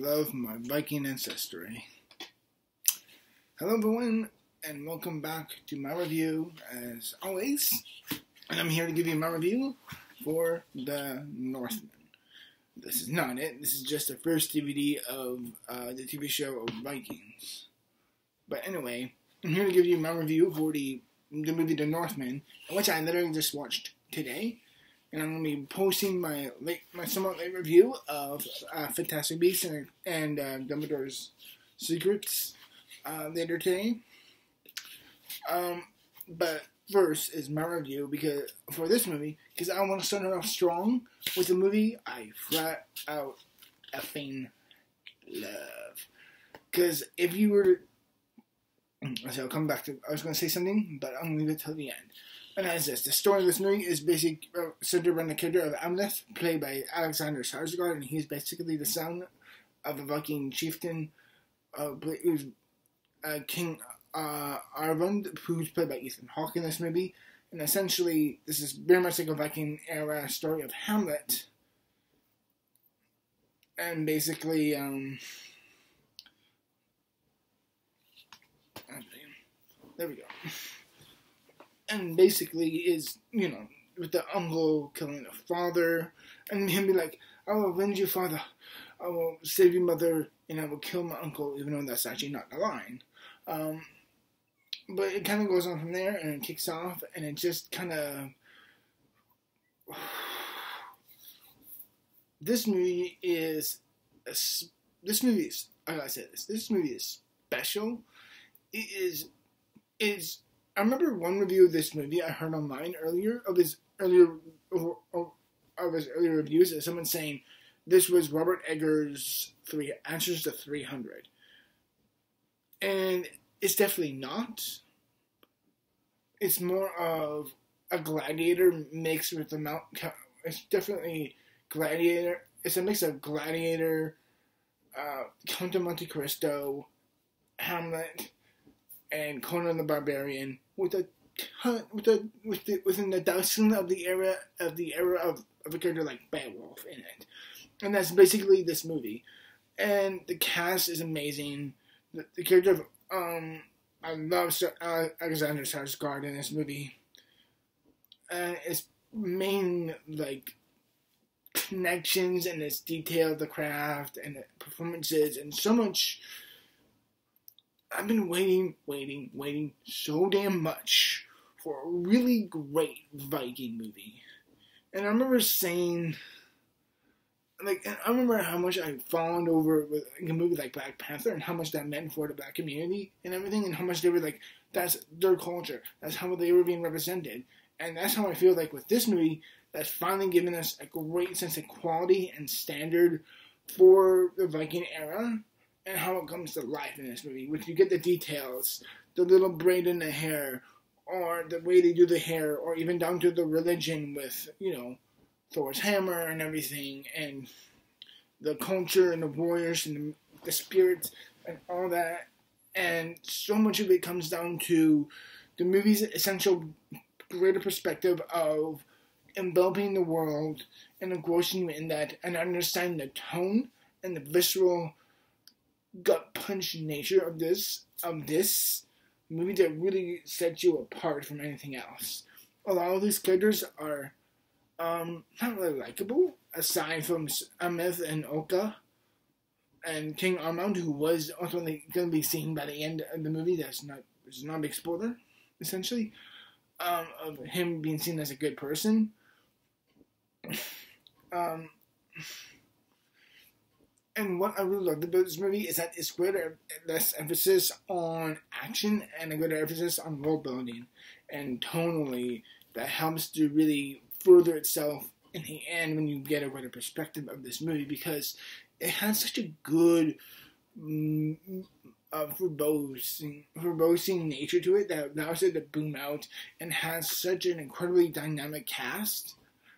love my Viking ancestry. Hello everyone, and welcome back to my review, as always. And I'm here to give you my review for the Northman. This is not it. This is just the first DVD of the TV show of Vikings. But anyway, I'm here to give you my review for the movie The Northman, which I literally just watched today. And I'm going to be posting my somewhat late review of Fantastic Beasts and Dumbledore's Secrets later today. But first is my review for this movie, because I want to start it off strong with the movie I flat out effing love. Because if you were so I'll come back to, I was going to say something, but I'm going to leave it till the end. And that is this. The story of this movie is basically centered around the character of Amleth, played by Alexander Skarsgård, and he's basically the son of a Viking chieftain, who's King Arvund, who's played by Ethan Hawke in this movie. And essentially, this is very much like a Viking-era story of Hamlet. And basically, there we go. And basically is, with the uncle killing the father, and him be like, I will avenge your father, I will save your mother, and I will kill my uncle, even though that's actually not the line. But it kind of goes on from there, and it kicks off, and it just kind of... This movie is special. It is I remember one review of this movie I heard online of his earlier reviews, of someone saying this was Robert Eggers' Answers to 300. And it's definitely not. It's more of a Gladiator mixed with it's definitely Gladiator. It's a mix of Gladiator, Count of Monte Cristo, Hamlet, and Conan the Barbarian, within the dusting of the era of a character like Beowulf in it, and that's basically this movie. And the cast is amazing. The character of I love Alexander Skarsgård in this movie, and its main connections and its detail, the craft and the performances, and so much. I've been waiting so damn much for a really great Viking movie. And I remember saying, I remember how much I fawned over with a movie like Black Panther, and how much that meant for the black community and everything, and how much they were that's their culture, that's how they were being represented. And that's how I feel with this movie, that's finally given us a great sense of quality and standard for the Viking era. And how it comes to life in this movie, which you get the details, the little braid in the hair, or the way they do the hair, or even down to the religion with, Thor's hammer and everything, and the culture and the warriors and the spirits and all that. And so much of it comes down to the movie's essential greater perspective of enveloping the world and engrossing you in that, and understanding the tone and the visceral gut punch nature of this movie that really sets you apart from anything else. A lot of these characters are not really likable, aside from Amleth and Oka and King Armand, who was ultimately going to be seen by the end of the movie. It's not a big spoiler, essentially, of him being seen as a good person. And what I really loved about this movie is that it's less emphasis on action and a greater emphasis on world building and tonally that helps to really further itself in the end when you get a greater perspective of this movie, because it has such a good verbosing nature to it that allows it to boom out, and has such an incredibly dynamic cast.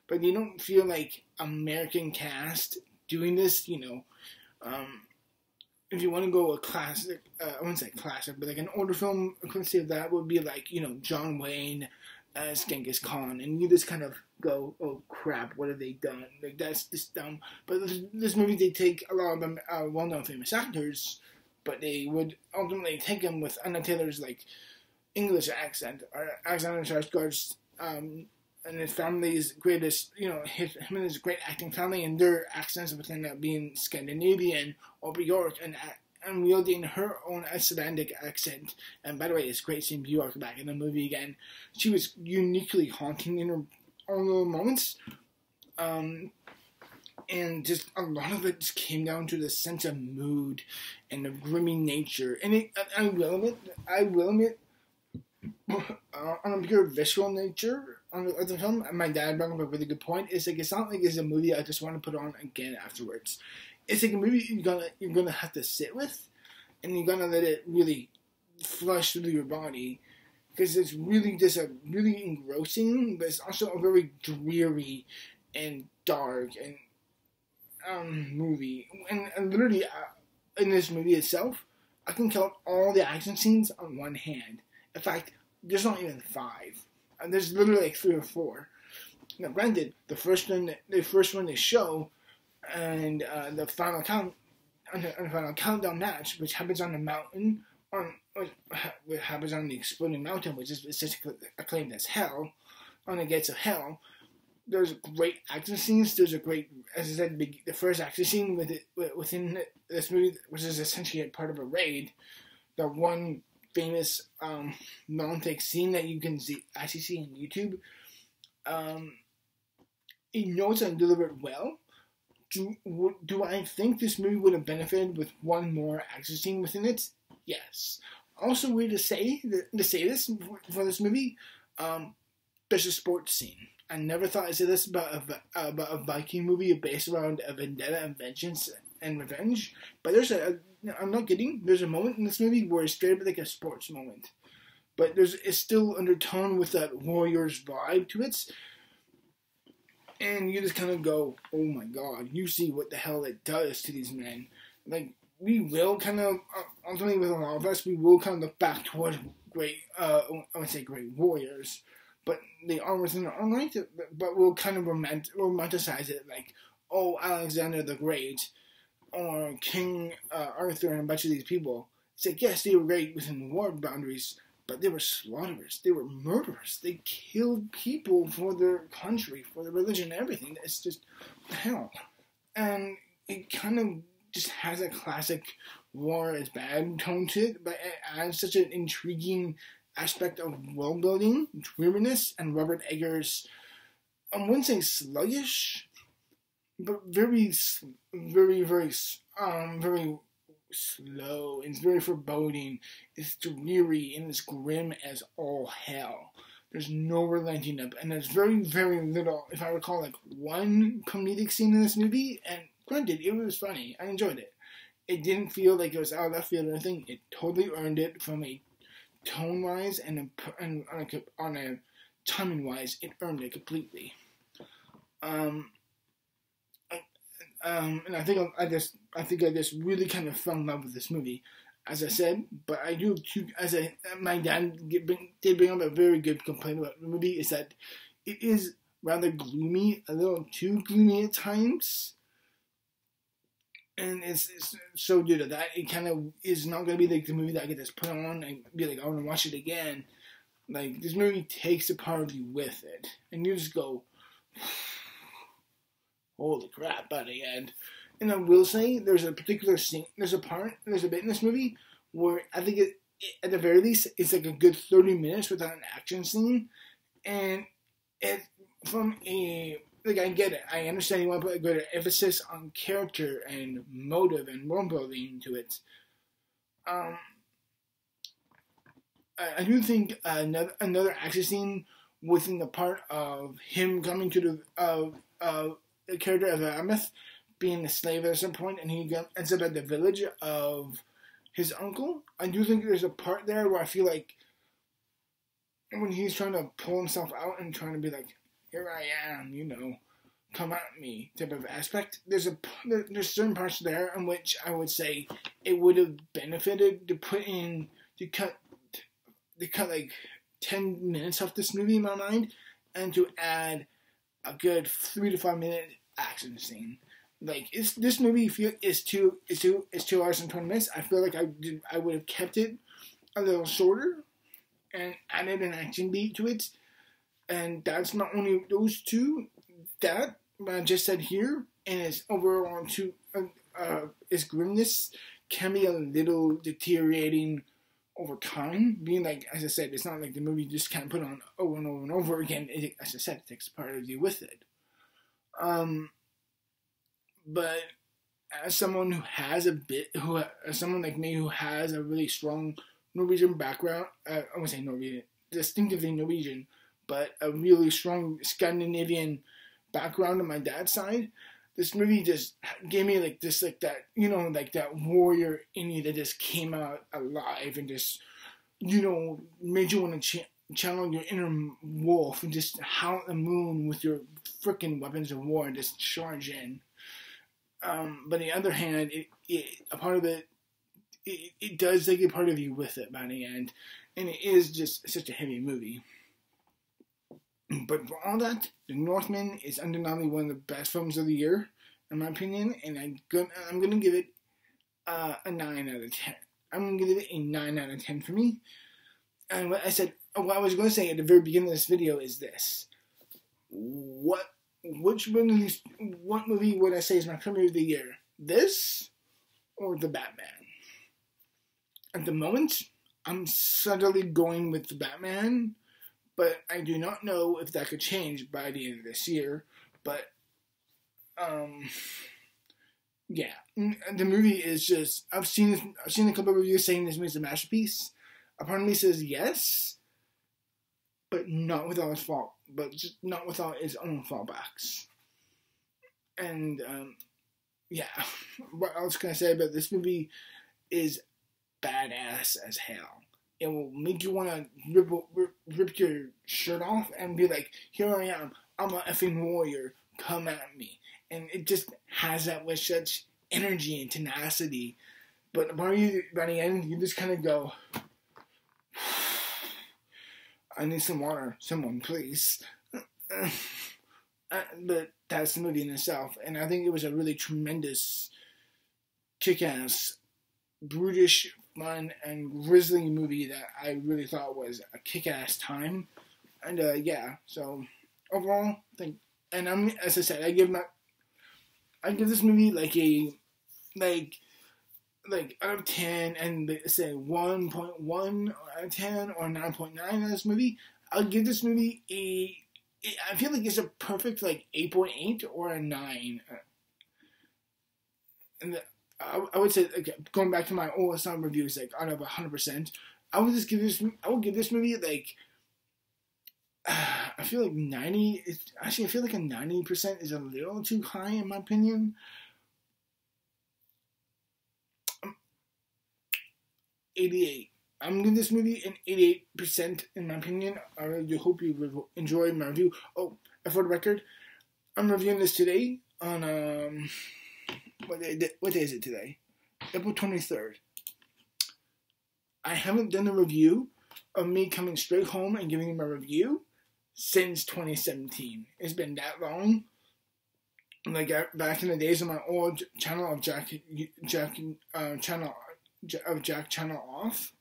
But you don't feel like American cast doing this, if you want to go a classic, I wouldn't say classic, but an older film equivalent of that would be John Wayne, as Genghis Khan, and you just kind of go, oh crap, what have they done? Like, that's just dumb. But this movie, they take a lot of well-known famous actors, but they would ultimately take them with Anna Taylor's like English accent, or Alexander Skarsgård's and his family's greatest, him and his great acting family, and their accents would end up being Scandinavian or Bjork, and wielding her own Icelandic accent. And by the way, it's great seeing Bjork back in the movie again. She was uniquely haunting in her own little moments. And just a lot of it just came down to the sense of mood and the grimy nature. And I will admit, on a pure visual nature of the film, and my dad brought up a really good point. It's like, it's not like it's a movie I just want to put on again afterwards. It's like a movie you're gonna have to sit with, and you're gonna let it really flush through your body, because it's really just a really engrossing, but it's also a very dreary and dark and movie. And literally in this movie itself, I can count all the action scenes on one hand. In fact, there's not even 5. And there's literally like 3 or 4. Now, granted, the first one they show, and the final countdown match, which happens on the mountain, which happens on the exploding mountain, which is essentially acclaimed as hell, on the gates of hell. There's great action scenes. There's a great, as I said, the first action scene within this movie, which is essentially a part of a raid. The one famous non-take scene that you can actually see on YouTube. It knows and delivered well. Do I think this movie would have benefited with one more action scene within it? Yes. Also, weird to say this for this movie. There's a sports scene. I never thought I'd say this about a Viking movie based around a vendetta and vengeance and revenge. But I'm not kidding. There's a moment in this movie where it's straight up like a sports moment, but it's still undertone with that Warriors vibe to it. And you just kind of go, oh my god, you see what the hell it does to these men. Like, we will kind of, ultimately with a lot of us, we will kind of look back towards great, I would say great warriors. But they are within their own right, but we'll kind of romanticize it, like, oh, Alexander the Great, or King Arthur and a bunch of these people. It's like, yes, they were great within war boundaries, but they were slaughterers. They were murderers. They killed people for their country, for their religion, and everything. It's just hell. And it kind of just has a classic war is bad tone to it, but it adds such an intriguing aspect of world building, dreariness, and Robert Eggers, I wouldn't say sluggish, but very, very, very slow. It's very foreboding. It's dreary and it's grim as all hell. There's no relenting up, and there's very, very little. If I recall, like one comedic scene in this movie, and granted, it was funny. I enjoyed it. It didn't feel like it was out of left field or anything. It totally earned it from a tone-wise and on a timing-wise. It earned it completely. And I think I just really kind of fell in love with this movie, as I said. But I do too. My dad did bring up a very good complaint about the movie, is that it is rather gloomy, a little too gloomy at times. And it's so due to that, it kind of is not going to be like the movie that I get to put on and be like, I want to watch it again. Like, this movie takes a part of you with it, and you just go, holy crap, by the end. And I will say, there's a particular scene, there's a bit in this movie where I think at the very least, it's like a good 30 minutes without an action scene. And I get it. I understand you want to put a greater emphasis on character and motive and world building to it. I do think another action scene within the part of him coming to the character of Ameth being a slave at some point, and he ends up at the village of his uncle. I do think there's a part there where I feel like when he's trying to pull himself out and trying to be like, here I am, come at me type of aspect. There's certain parts there in which I would say it would have benefited to cut like 10 minutes of this movie in my mind, and to add a good 3 to 5 minute action scene. Like, this movie is 2 hours and 20 minutes. I feel like I would have kept it a little shorter and added an action beat to it. And that's not only those two, that what I just said here, and its overall its grimness can be a little deteriorating over time. Being like, as I said, it's not like the movie just can't put on over and over and over again. As I said, it takes part of you with it. But as someone who has as someone like me who has a really strong Norwegian background, I won't say Norwegian, distinctively Norwegian, but a really strong Scandinavian background on my dad's side, this movie just gave me like that, like that warrior in you that just came out alive and just, made you want to channel your inner wolf and just howl at the moon with your freaking weapons of war and just charge in. But on the other hand, a part of it does take a part of you with it by the end, and it is just such a heavy movie. But for all that, The Northman is undeniably one of the best films of the year, in my opinion, and I'm gonna give it a 9 out of 10. I'm gonna give it a 9 out of 10 for me. And what I was going to say at the very beginning of this video is this: what movie would I say is my favorite of the year? This or The Batman? At the moment, I'm subtly going with The Batman, but I do not know if that could change by the end of this year. But, yeah, the movie is just, I've seen a couple of reviews saying this movie is a masterpiece. A part of me says yes, but not without its fault, but just not without its own fallbacks. And, yeah, what else can I say about this movie is badass as hell. It will make you want to rip your shirt off and be like, here I am, I'm an effing warrior, come at me. And it just has that with such energy and tenacity. But by the end, you just kind of go, I need some water, someone please. But that's the movie in itself. And I think it was a really tremendous, kick-ass, brutish, fun, and grisly movie that I really thought was a kick-ass time. And, yeah, so, overall, as I said, I give this movie, out of 10, and say 1.1 out of 10, or 9.9 out of this movie. I'll give this movie I feel like it's a perfect, 8.8 or a 9. And I would say, going back to my old sound reviews, out of 100%, I would give this movie, I feel like 90, I feel like a 90% is a little too high in my opinion. 88. I'm giving this movie an 88% in my opinion. I really do hope you enjoy my review. Oh, and for the record, I'm reviewing this today on, what day is it today? April 23rd. I haven't done a review of me coming straight home and giving you my review since 2017. It's been that long. Back in the days of my old channel of Jack Channel Off,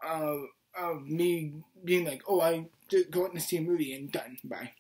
of me being like, oh, I did go out and see a movie and done. Bye.